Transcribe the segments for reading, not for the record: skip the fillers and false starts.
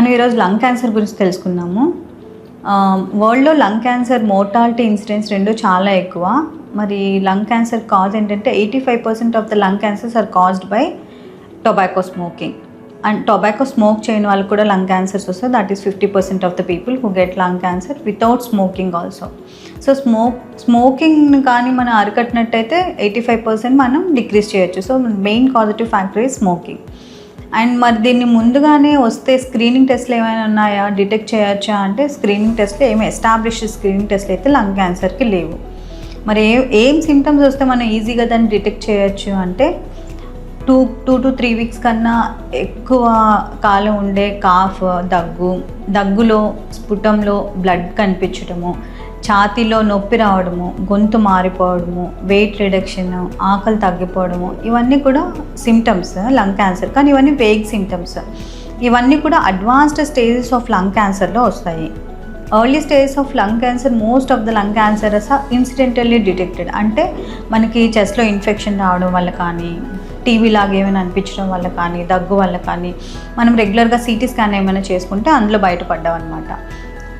మనం ఈరోజు lung cancer గురించి తెలుసుకుందాము. వరల్డ్లో లంగ్ క్యాన్సర్ మోర్టాలిటీ ఇన్సిడెన్స్ రెండు చాలా ఎక్కువ. మరి లంగ్ క్యాన్సర్ కాజ్ ఏంటంటే 85% of the lung cancers are caused by tobacco smoking. And tobacco smoke చేయని వాళ్ళకి కూడా లంగ్ క్యాన్సర్స్ వస్తాయి. That is 50% of the people who get lung cancer without smoking also. So smoking కానీ మనం అరికట్టినట్టయితే 85% మనం decrease చేయొచ్చు. So main causative factor is smoking. And మరి దీన్ని ముందుగానే వస్తే స్క్రీనింగ్ టెస్ట్లు ఏమైనా ఉన్నాయా, డిటెక్ట్ చేయొచ్చా అంటే స్క్రీనింగ్ టెస్ట్లు ఏమి ఎస్టాబ్లిష్డ్ స్క్రీనింగ్ టెస్ట్లు అయితే లంగ్ క్యాన్సర్కి లేవు. మరి ఏం సిమ్టమ్స్ వస్తే మనం ఈజీగా దాన్ని డిటెక్ట్ చేయొచ్చు అంటే 2 to 3 వీక్స్ కన్నా ఎక్కువ కాలం ఉండే కాఫ్, దగ్గులో స్ఫుటంలో బ్లడ్ కనిపించడము, ఛాతీలో నొప్పి రావడము, గొంతు మారిపోవడము, వెయిట్ రిడక్షన్, ఆకలి తగ్గిపోవడము, ఇవన్నీ కూడా సిమ్టమ్స్ లంగ్ క్యాన్సర్. కానీ ఇవన్నీ వేగ్ సిమ్టమ్స్. ఇవన్నీ కూడా అడ్వాన్స్డ్ స్టేజెస్ ఆఫ్ లంగ్ క్యాన్సర్లో వస్తాయి. Early stages of lung cancer most of the lung cancers are incidentally detected. అంటే మనకి చెస్ట్లో ఇన్ఫెక్షన్ రావడం వల్ల కానీ, టీవీ లాగా ఏమైనా అనిపించడం వల్ల కానీ, దగ్గు వల్ల కానీ మనం రెగ్యులర్గా సిటీ స్కాన్ ఏమైనా చేసుకుంటే అందులో బయటపడ్డాం అనమాట.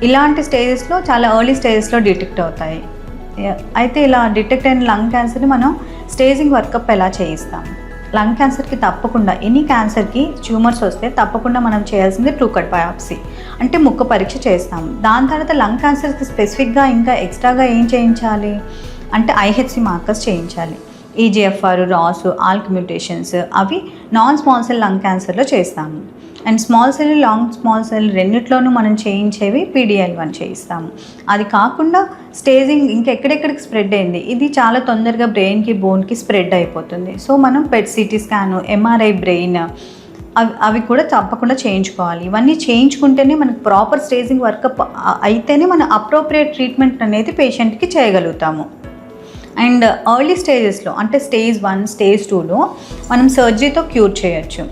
ఇలాంటి స్టేజెస్లో చాలా ఎర్లీ స్టేజెస్లో డిటెక్ట్ అవుతాయి. అయితే ఇలా డిటెక్ట్ అయిన లంగ్ క్యాన్సర్ని మనం స్టేజింగ్ వర్కప్ ఎలా చేయిస్తాం? లంగ్ క్యాన్సర్కి తప్పకుండా, ఎనీ క్యాన్సర్కి ట్యూమర్స్ వస్తే తప్పకుండా మనం చేయాల్సింది ట్రూ కట్ బయాప్సీ, అంటే ముక్క పరీక్ష చేస్తాము. దాని తర్వాత లంగ్ క్యాన్సర్కి స్పెసిఫిక్గా ఇంకా ఎక్స్ట్రాగా ఏం చేయించాలి అంటే IHC మార్కర్స్ చేయించాలి. EGFR, ROS, ALK మ్యూటేషన్స్ అవి నాన్ స్మాల్ సెల్ లంగ్ క్యాన్సర్లో చేస్తాము. And small cell, small cell రెండిట్లోనూ మనం చేయించేవి PDL1 చేయిస్తాము. అది కాకుండా స్టేజింగ్ ఇంకెక్కడెక్కడికి స్ప్రెడ్ అయింది, ఇది చాలా తొందరగా బ్రెయిన్కి, బోన్కి స్ప్రెడ్ అయిపోతుంది. సో మనం PET CT scan, MRI brain అవి కూడా తప్పకుండా చేయించుకోవాలి. ఇవన్నీ చేయించుకుంటేనే మనకు ప్రాపర్ స్టేజింగ్ వర్కప్ అయితేనే మనం అప్రోప్రియేట్ ట్రీట్మెంట్ అనేది పేషెంట్కి చేయగలుగుతాము. అండ్ ఎర్లీ స్టేజెస్లో అంటే స్టేజ్ 1, స్టేజ్ 2లో మనం సర్జరీతో క్యూర్ చేయొచ్చు.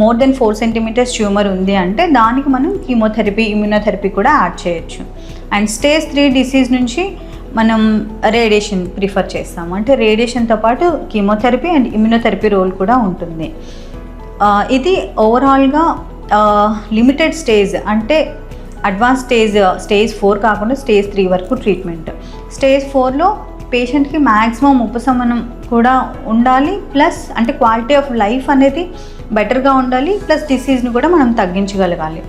మోర్ దెన్ 4 centimeters ట్యూమర్ ఉంది అంటే దానికి మనం కీమోథెరపీ, ఇమ్యూనోథెరపీ కూడా యాడ్ చేయొచ్చు. అండ్ స్టేజ్ 3 డిసీజ్ నుంచి మనం రేడియేషన్ ప్రిఫర్ చేస్తాము. అంటే రేడియేషన్తో పాటు కీమోథెరపీ అండ్ ఇమ్యూనోథెరపీ రోల్ కూడా ఉంటుంది. ఇది ఓవరాల్గా లిమిటెడ్ స్టేజ్ అంటే అడ్వాన్స్ స్టేజ్ 4 కాకుండా స్టేజ్ 3 వరకు ట్రీట్మెంట్. స్టేజ్ 4లో పేషెంట్కి మ్యాక్సిమం ఉపశమనం కూడా ఉండాలి, ప్లస్ అంటే క్వాలిటీ ఆఫ్ లైఫ్ అనేది బెటర్గా ఉండాలి, ప్లస్ డిసీజ్ని కూడా మనం తగ్గించగలగాలి.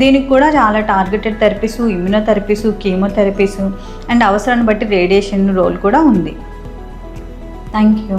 దీనికి కూడా చాలా టార్గెటెడ్ థెరపీసు, ఇమ్యూనోథెరపీసు, కీమోథెరపీసు అండ్ అవసరాన్ని బట్టి రేడియేషన్ రోల్ కూడా ఉంది. Thank you.